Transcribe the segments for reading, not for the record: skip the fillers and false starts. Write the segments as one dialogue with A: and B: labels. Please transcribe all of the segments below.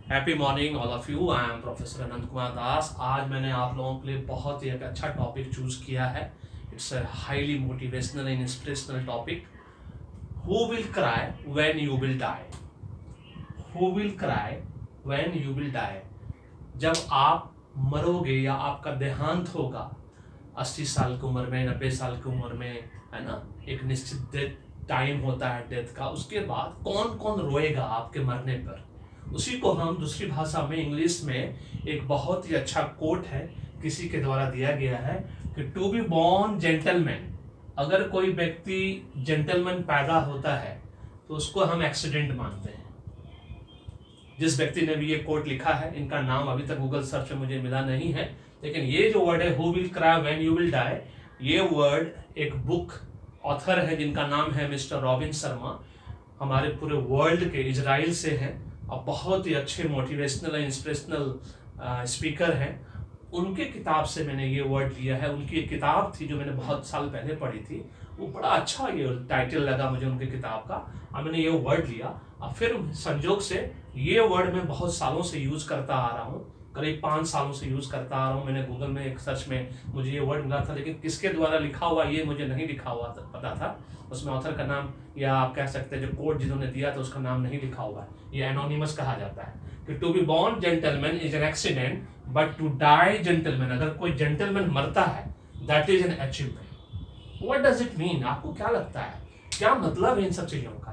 A: Happy morning all of you. I am professor Anant Kumar Das. आज मैंने आप लोगों के लिए बहुत ही एक अच्छा टॉपिक चूज किया है। It's a highly motivational and inspirational topic. Who will cry when you will die? Who will cry when you will die? जब आप मरोगे या आपका देहांत होगा 80 साल की उम्र में, 90 साल की उम्र में, है ना, एक निश्चित डेथ टाइम होता है डेथ का। उसके बाद कौन कौन रोएगा आपके मरने पर? उसी को हम दूसरी भाषा में, इंग्लिश में, एक बहुत ही अच्छा कोट है किसी के द्वारा दिया गया है कि टू बी बॉर्न जेंटलमैन। अगर कोई व्यक्ति जेंटलमैन पैदा होता है तो उसको हम एक्सीडेंट मानते हैं। जिस व्यक्ति ने भी ये कोट लिखा है, इनका नाम अभी तक गूगल सर्च में मुझे मिला नहीं है, लेकिन ये जो वर्ड है who will cry when you will die, ये वर्ड एक बुक ऑथर है जिनका नाम है मिस्टर रॉबिन शर्मा। हमारे पूरे वर्ल्ड के, इजराइल से हैं और बहुत ही अच्छे मोटिवेशनल एंड इंस्पिरेशनल स्पीकर हैं। उनके किताब से मैंने ये वर्ड लिया है। उनकी एक किताब थी जो मैंने बहुत साल पहले पढ़ी थी, वो बड़ा अच्छा ये टाइटल लगा मुझे उनकी किताब का, और मैंने ये वर्ड लिया। और फिर संजोग से ये वर्ड मैं बहुत सालों से यूज करता आ रहा हूँ, करीब 5 सालों से यूज करता आ रहा हूँ। मैंने गूगल में एक सर्च में मुझे ये वर्ड मिला था, लेकिन किसके द्वारा लिखा हुआ ये मुझे नहीं लिखा हुआ था, पता था। उसमें ऑथर का नाम, या आप कह सकते हैं जो कोड जिन्होंने दिया था उसका नाम नहीं लिखा हुआ है। ये एनोनिमस कहा जाता है कि to be born gentleman is an accident but to die gentleman, अगर कोई जेंटलमैन मरता है, that is an achievement. What does it mean? आपको क्या लगता है, क्या मतलब है इन सब चीजों का?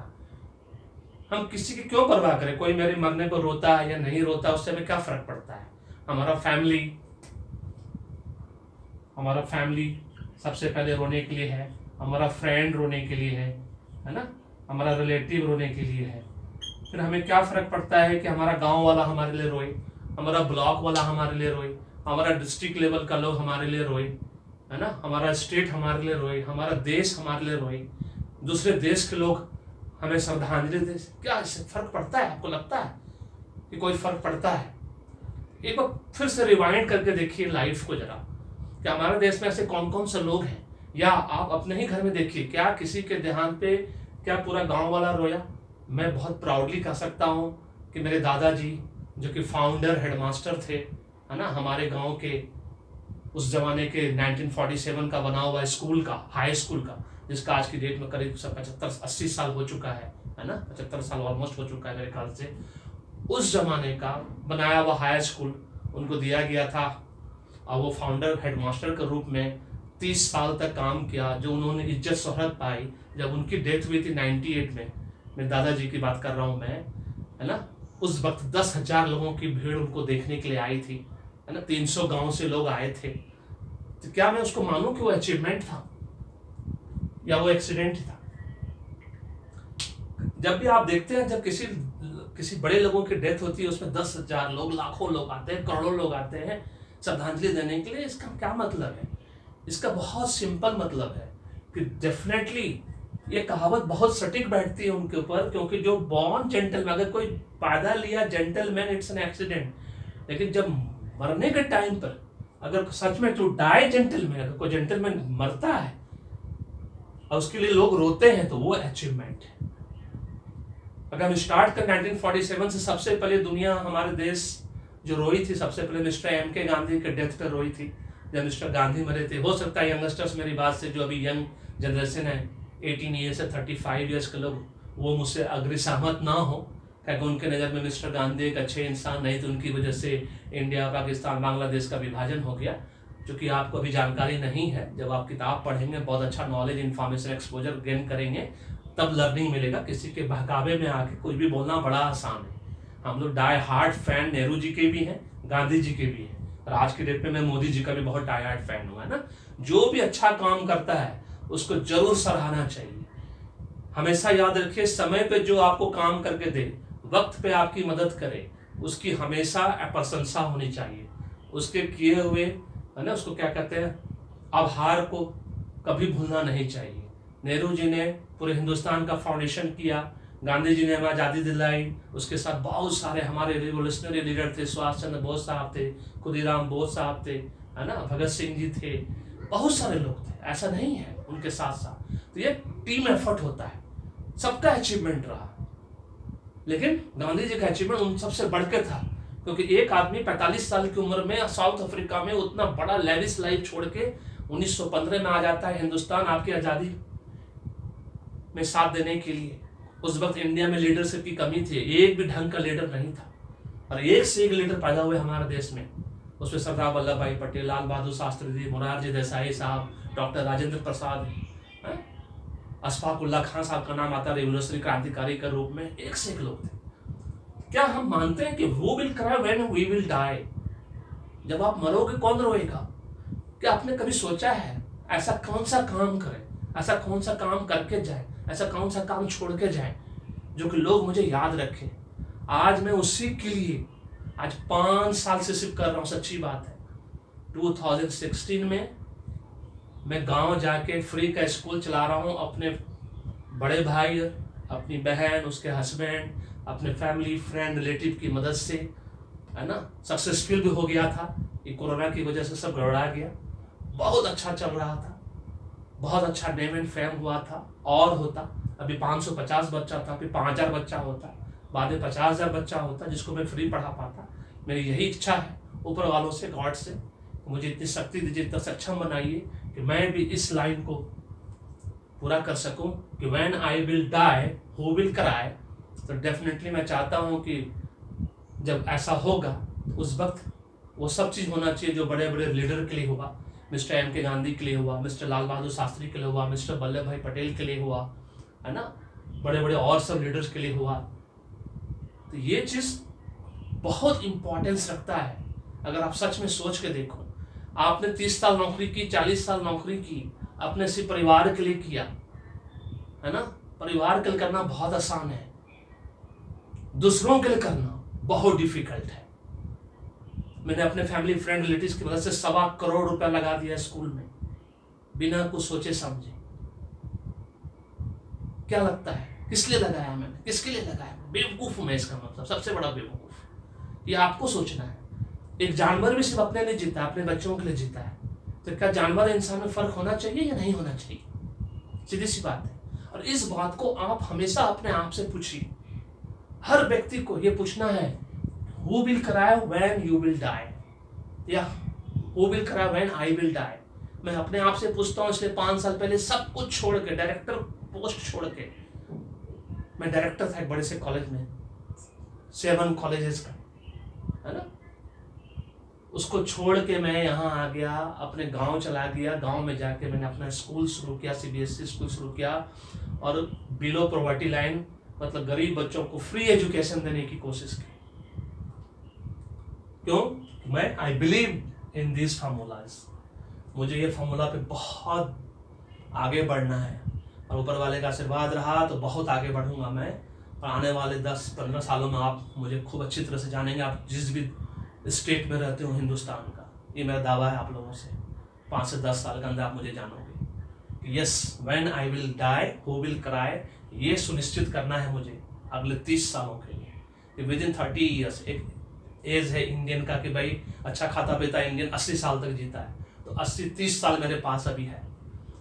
A: हम किसी की क्यों परवाह करें? कोई मेरे मरने पर रोता है या नहीं रोता, उससे हमें क्या फर्क पड़ता है? हमारा फैमिली सबसे पहले रोने के लिए है, हमारा फ्रेंड रोने के लिए है ना, हमारा रिलेटिव रोने के लिए है। फिर हमें क्या फर्क पड़ता है कि हमारा गांव वाला हमारे लिए रोए, हमारा ब्लॉक वाला हमारे लिए रोए, हमारा डिस्ट्रिक्ट लेवल का लोग हमारे लिए रोए, है ना, हमारा स्टेट हमारे लिए रोए, हमारा देश हमारे लिए रोए, दूसरे देश के लोग हमें श्रद्धांजलि दे। क्या इससे फर्क पड़ता है? आपको लगता है कि कोई फर्क पड़ता है? एक बार फिर से रिवाइंड करके देखिए लाइफ को जरा, कि हमारे देश में ऐसे कौन कौन से लोग हैं। या आप अपने ही घर में देखिए, क्या किसी के देहांत पे क्या पूरा गांव वाला रोया? मैं बहुत प्राउडली कह सकता हूँ कि मेरे दादाजी, जो कि फाउंडर हेडमास्टर थे, है ना, हमारे गांव के, उस जमाने के 1947 का बना हुआ स्कूल का, हाई स्कूल का, जिसका आज की डेट में करीब 75-80 साल हो चुका है ना, 75 साल ऑलमोस्ट हो चुका है मेरे ख्याल से। उस जमाने का बनाया हुआ हाई स्कूल उनको दिया गया था, और वो फाउंडर हेडमास्टर के रूप में 30 साल तक काम किया। जो उन्होंने इज्जत शोहरत पाई, जब उनकी डेथ हुई थी 98 में, मेरे दादाजी की बात कर रहा हूँ मैं, है ना, उस वक्त 10,000 लोगों की भीड़ उनको देखने के लिए आई थी, है ना, 300 गांव से लोग आए थे। तो क्या मैं उसको मानूं कि वो अचीवमेंट था या वो एक्सीडेंट था? जब भी आप देखते हैं, जब किसी बड़े लोगों की डेथ होती है, उसमें 10,000 लोग, लाखों लोग आते हैं, करोड़ों लोग आते हैं श्रद्धांजलि देने के लिए। इसका क्या मतलब है? इसका बहुत सिंपल मतलब है कि डेफिनेटली ये कहावत बहुत सटीक बैठती है उनके ऊपर, क्योंकि जो बॉर्न जेंटलमैन, अगर कोई पैदा लिया जेंटलमैन, इट्स एन एक्सीडेंट, लेकिन जब मरने के टाइम पर अगर सच में टू डाई जेंटलमैन, अगर कोई जेंटलमैन मरता है और उसके लिए लोग रोते हैं, तो वो अचीवमेंट है। अगर हम स्टार्ट कर 1947 से, सबसे पहले दुनिया, हमारे देश जो रोई थी, सबसे पहले मिस्टर M.K. गांधी के डेथ पे रोई थी, जब मिस्टर गांधी मरे थे। हो सकता है यंगस्टर्स मेरी बात से, जो अभी यंग जनरेशन है, 18 ईयर से 35 ईयर्स के लोग, वो मुझसे अग्रिसहमत ना हो, क्योंकि उनके नज़र में मिस्टर गांधी एक अच्छे इंसान नहीं थे। उनकी वजह से इंडिया, पाकिस्तान, बांग्लादेश का विभाजन हो गया, जो कि आपको अभी जानकारी नहीं है। जब आप किताब पढ़ेंगे, बहुत अच्छा नॉलेज, इन्फॉर्मेशन, एक्सपोजर गेन करेंगे, तब लर्निंग मिलेगा। किसी के बहकावे में आके कुछ भी बोलना बड़ा आसान है। हम लोग die hard fan Nehru ji के भी हैं, गांधी जी के भी हैं, और आज के डेट में मैं मोदी जी का भी बहुत डाई हार्ट फैन हूँ, है ना। जो भी अच्छा काम करता है उसको जरूर सराहना चाहिए। हमेशा याद रखिए, समय पे जो आपको काम करके दे, वक्त पे आपकी मदद करे, उसकी हमेशा प्रशंसा होनी चाहिए। उसके किए हुए, है ना, उसको क्या कहते हैं, आभार को कभी भूलना नहीं चाहिए। नेहरू जी ने पूरे हिंदुस्तान का फाउंडेशन किया, गांधी जी ने हमें आज़ादी दिलाई, उसके साथ बहुत सारे हमारे रिवोल्यूशनरी लीडर थे, सुभाष चंद्र बोस साहब थे, खुदीराम बोस साहब थे, है ना, भगत सिंह जी थे, बहुत सारे लोग थे, ऐसा नहीं है। उनके साथ साथ तो ये टीम एफर्ट होता है, सबका अचीवमेंट रहा। लेकिन गांधी जी का अचीवमेंट उन सबसे बढ़ के था, क्योंकि एक आदमी 45 साल की उम्र में साउथ अफ्रीका में उतना बड़ा लेविश लाइफ छोड़ के 1915 में आ जाता है हिंदुस्तान आपकी आज़ादी में साथ देने के लिए। उस वक्त इंडिया में लीडरशिप की कमी थी, एक भी ढंग का लीडर नहीं था, और एक से एक लीडर पैदा हुए हमारे देश में। उसमें सरदार वल्लभ भाई पटेल, लाल बहादुर शास्त्री जी, मोरारजी देसाई साहब, डॉक्टर राजेंद्र प्रसाद, अशफाक उल्लाह खान साहब का नाम आता है रेवोल्यूशनरी क्रांतिकारी के रूप में। एक से एक लोग थे। क्या हम मानते हैं कि who will cry when we will die, जब आप मरोगे कौन रोएगा? क्या आपने कभी सोचा है ऐसा कौन सा काम करें, ऐसा कौन सा काम करके जाए, ऐसा कौन सा काम छोड़ के जाए जो कि लोग मुझे याद रखें? आज मैं उसी के लिए आज 5 साल से सिर्फ कर रहा हूँ। सच्ची बात है, 2016 में मैं गांव जाके फ्री का स्कूल चला रहा हूँ, अपने बड़े भाई, अपनी बहन, उसके हस्बैंड, अपने फैमिली फ्रेंड रिलेटिव की मदद से, है ना। सक्सेसफुल भी हो गया था, ये कोरोना की वजह से सब गड़बड़ा गया। बहुत अच्छा चल रहा था, बहुत अच्छा नेम एंड फेम हुआ था, और होता। अभी 550 बच्चा था, फिर 5000 बच्चा होता, बाद में 50,000 बच्चा होता जिसको मैं फ्री पढ़ा पाता। मेरी यही इच्छा है ऊपर वालों से, गॉड से, मुझे इतनी शक्ति दीजिए, इतना सक्षम बनाइए कि मैं भी इस लाइन को पूरा कर सकूं कि when I will die who will cry. तो डेफिनेटली मैं चाहता हूं कि जब ऐसा होगा तो उस वक्त वो सब चीज़ होना चाहिए जो बड़े बड़े लीडर के लिए हुआ, मिस्टर एम के गांधी के लिए हुआ, मिस्टर लाल बहादुर शास्त्री के लिए हुआ, मिस्टर वल्लभ भाई पटेल के लिए हुआ, है ना, बड़े बड़े और सब लीडर्स के लिए हुआ। तो ये चीज़ बहुत इंपॉर्टेंस रखता है। अगर आप सच में सोच के देखो, आपने 30 साल नौकरी की, 40 साल नौकरी की, अपने सिर्फ परिवार के लिए किया, है ना। परिवार के लिए करना बहुत आसान है, दूसरों के लिए करना बहुत डिफिकल्ट है। मैंने अपने फैमिली फ्रेंड रिलेटिव्स की मदद से 1.25 करोड़ रुपया लगा दिया स्कूल में, बिना कुछ सोचे समझे। क्या लगता है किस लिए लगाया मैंने, किसके लिए लगाया? बेवकूफ हूं मैं, इसका मतलब सबसे बड़ा बेवकूफ। ये आपको सोचना है। एक जानवर भी सिर्फ अपने लिए जीता है, अपने बच्चों के लिए जीता है, तो क्या जानवर इंसान में फर्क होना चाहिए या नहीं होना चाहिए? सीधी सी बात है। और इस बात को आप हमेशा अपने आप से पूछिए। हर व्यक्ति को यह पूछना है, who will cry when you will die, या who will cry when I will die. मैं अपने आप से पूछता हूँ, इसलिए 5 साल पहले सब कुछ छोड़ के, डायरेक्टर पोस्ट छोड़ के, मैं डायरेक्टर था एक बड़े से कॉलेज में, 7 कॉलेजेस का, है ना, उसको छोड़ के मैं यहाँ आ गया, अपने गांव चला गया। गांव में जाके मैंने अपना स्कूल शुरू किया, CBSE स्कूल शुरू किया, और बिलो पॉवर्टी लाइन, मतलब गरीब बच्चों को फ्री एजुकेशन देने की कोशिश की। क्यों? मैं I believe in this formulas. मुझे ये फार्मूला पे बहुत आगे बढ़ना है, और ऊपर वाले का आशीर्वाद रहा तो बहुत आगे बढ़ूंगा मैं। और आने वाले 10-15 सालों में आप मुझे खूब अच्छी तरह से जानेंगे, आप जिस भी स्टेट में रहते हो हिंदुस्तान का। ये मेरा दावा है आप लोगों से, 5 से 10 साल के अंदर आप मुझे जानोगे। Yes, when I will die who will cry, ये सुनिश्चित करना है मुझे अगले 30 सालों के लिए। विदिन 30 ईयर्स, एक एज है इंडियन का कि भाई अच्छा खाता पीता इंडियन 80 साल तक जीता है, तो 80-30 साल मेरे पास अभी है।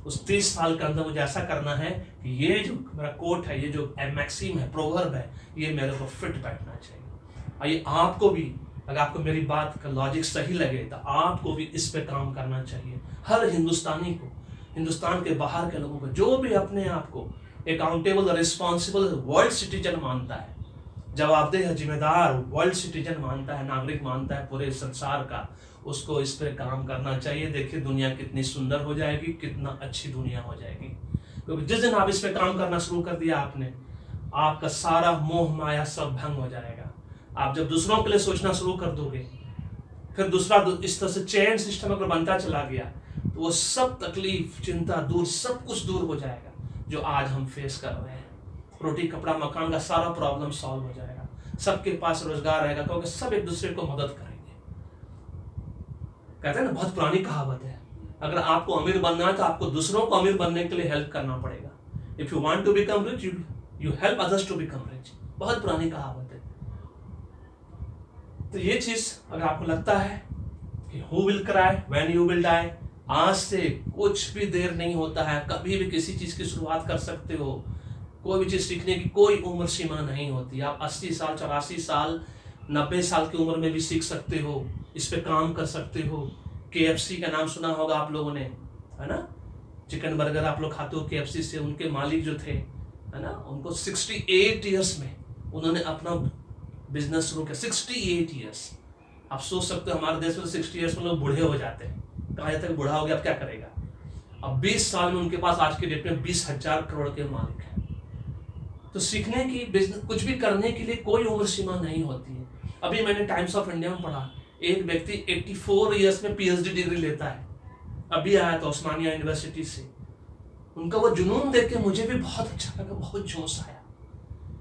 A: उस 30 साल के अंदर मुझे ऐसा करना है कि ये जो मेरा कोट है, ये जो मैक्सिम है, प्रोवर्ब है, ये मेरे को फिट बैठना चाहिए। और ये आपको भी, अगर आपको मेरी बात का लॉजिक सही लगे तो आपको भी इस पे काम करना चाहिए। हर हिंदुस्तानी को, हिंदुस्तान के बाहर के लोगों को, जो भी अपने आप को अकाउंटेबल और रिस्पॉन्सिबल वर्ल्ड सिटीजन मानता है, जवाबदेह जिम्मेदार वर्ल्ड सिटीजन मानता है, नागरिक मानता है पूरे संसार का, उसको इस पे काम करना चाहिए। देखिए दुनिया कितनी सुंदर हो जाएगी, कितना अच्छी दुनिया हो जाएगी। क्योंकि जिस दिन आप इस पे काम करना शुरू कर दिया आपने, आपका सारा मोह माया सब भंग हो जाएगा। आप जब दूसरों के लिए सोचना शुरू कर दोगे, फिर दूसरा इस तरह से चेन सिस्टम अगर बनता चला गया, तो वो सब तकलीफ, चिंता दूर, सब कुछ दूर हो जाएगा जो आज हम फेस कर रहे हैं। रोटी कपड़ा मकान का सारा प्रॉब्लम सॉल्व हो जाएगा, सबके पास रोजगार रहेगा, क्योंकि सब एक दूसरे को मदद करेंगे। कहते हैं ना, बहुत पुरानी कहावत है, अगर आपको अमीर बनना है तो आपको दूसरों को अमीर बनने के लिए हेल्प करना पड़ेगा। If you want to become rich, you help others to become rich. बहुत पुरानी कहावत है। तो ये चीज अगर आपको लगता है कि who will cry when you will die, आज से कुछ भी देर नहीं होता है, कभी भी किसी चीज की शुरुआत कर सकते हो। कोई भी चीज़ सीखने की कोई उम्र सीमा नहीं होती। आप 80 साल, 84 साल, 90 साल की उम्र में भी सीख सकते हो, इस पे काम कर सकते हो। KFC का नाम सुना होगा आप लोगों ने, है ना? चिकन बर्गर आप लोग खाते हो KFC से। उनके मालिक जो थे, है ना, उनको 68 ईयर्स में उन्होंने अपना बिजनेस शुरू किया। 68 ईयर्स। आप सोच सकते हो हमारे देश में 60 ईयर्स में लोग बूढ़े हो जाते हैं। कहा जाता है कि बूढ़ा हो गया अब क्या करेगा। अब 20 साल में उनके पास आज के डेट में 20,000 करोड़ के मालिक हैं। तो सीखने की, बिजनेस, कुछ भी करने के लिए कोई उम्र सीमा नहीं होती है। अभी मैंने टाइम्स ऑफ इंडिया में पढ़ा, एक व्यक्ति 84 ईयर्स में PhD डिग्री लेता है। अभी आया था उस्मानिया यूनिवर्सिटी से। उनका वो जुनून देख के मुझे भी बहुत अच्छा लगा, बहुत जोश आया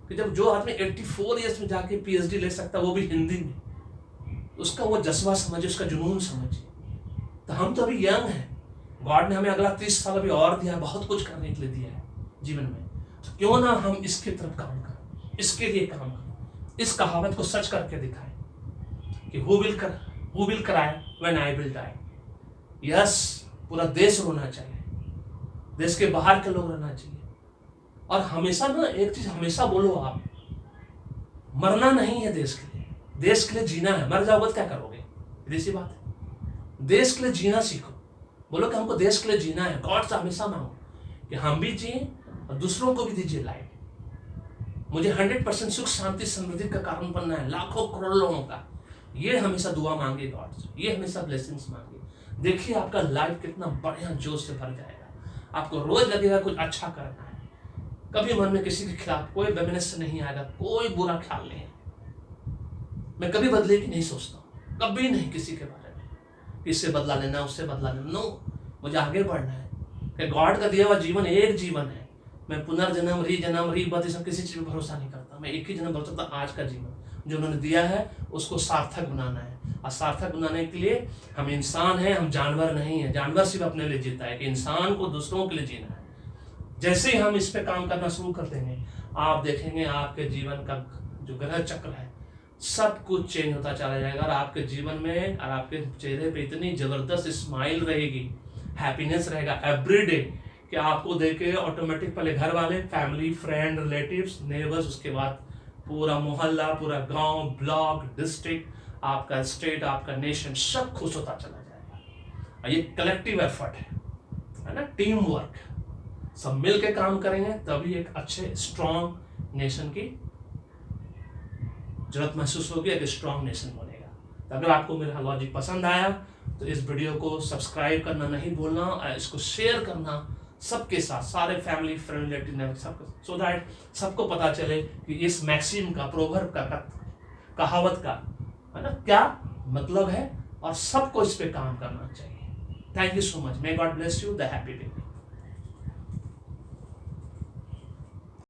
A: कि जब जो आदमी 84 ईयर्स में जाके PhD ले सकता, वो भी हिंदी में, उसका वो जज्बा समझिए, उसका जुनून समझिए। तो हम तो अभी यंग हैं, गॉड ने हमें अगला 30 साल अभी और दिया, बहुत कुछ करने के लिए दिया है जीवन में। तो क्यों ना हम इसकी तरफ काम करें, इसके लिए काम करें, इस कहावत को सच करके दिखाएं कि who will cry when I will die. Yes, पूरा देश रोना चाहिए, देश के बाहर के लोग रोना चाहिए। और हमेशा ना एक चीज हमेशा बोलो, आप मरना नहीं है देश के लिए, देश के लिए जीना है। मर जाओगे तो क्या करोगे, सीधी बात है। देश के लिए जीना सीखो, बोलो कि हमको देश के लिए जीना है। गॉड से हमेशा मांगो कि हम भी जिए और दूसरों को भी दीजिए लाइफ। मुझे 100% सुख शांति समृद्धि का कारण बनना है, लाखों करोड़ों लोगों का। ये हमेशा दुआ मांगे गॉड से, ये हमेशा ब्लेसिंग्स मांगे। देखिए आपका लाइफ कितना बढ़िया जोश से भर जाएगा। आपको रोज लगेगा कुछ अच्छा करना है। कभी मन में किसी के खिलाफ कोई वेमिनेस नहीं आएगा, कोई बुरा ख्याल नहीं। मैं कभी बदले की नहीं सोचता हूँ, कभी नहीं किसी के बारे में, इससे बदला लेना, उससे बदला लेना। नो, मुझे आगे बढ़ना है कि गॉड का दिया हुआ जीवन एक जीवन है। मैं पुनर्जन्म, रीबर्थ, ये सब किसी चीज पर भरोसा नहीं करता। मैं एक ही जन्म भरोसा करता, आज का जीवन जो उन्होंने दिया है उसको सार्थक बनाना है। और सार्थक बनाने के लिए हम इंसान हैं, हम जानवर नहीं है। जानवर सिर्फ अपने लिए जीता है, कि इंसान को दूसरों के लिए जीना है। जैसे ही हम इस पे काम करना शुरू कर देंगे, आप देखेंगे आपके जीवन का जो ग्रह चक्र है सब कुछ चेंज होता चला जाएगा। और आपके जीवन में और आपके चेहरे पे इतनी जबरदस्त स्माइल रहेगी, हैप्पीनेस रहेगा एवरीडे, कि आपको देखे ऑटोमेटिक पहले घर वाले, फैमिली, फ्रेंड, रिलेटिव्स, नेबर्स, उसके बाद पूरा मोहल्ला, पूरा गांव, ब्लॉक, डिस्ट्रिक्ट, आपका स्टेट, आपका नेशन, सब खुश होता चला जाएगा। और ये कलेक्टिव एफर्ट है ना, टीम वर्क। सब मिल के काम करेंगे तभी एक अच्छे स्ट्रॉन्ग नेशन की जरूरत महसूस होगी, एक स्ट्रॉन्ग नेशन बनेगा। तो अगर आपको मेरा लॉजिक पसंद आया तो इस वीडियो को सब्सक्राइब करना नहीं भूलना, और इसको शेयर करना सबके साथ, सारे फैमिली, फ्रेंड, रिलेटिव, सबको, सो दैट सबको पता चले कि इस मैक्सिम का, प्रोवर्ब का, कहावत का, है ना, क्या मतलब है, और सबको इस पे काम करना चाहिए। Thank you so much. May God bless you. The happy day.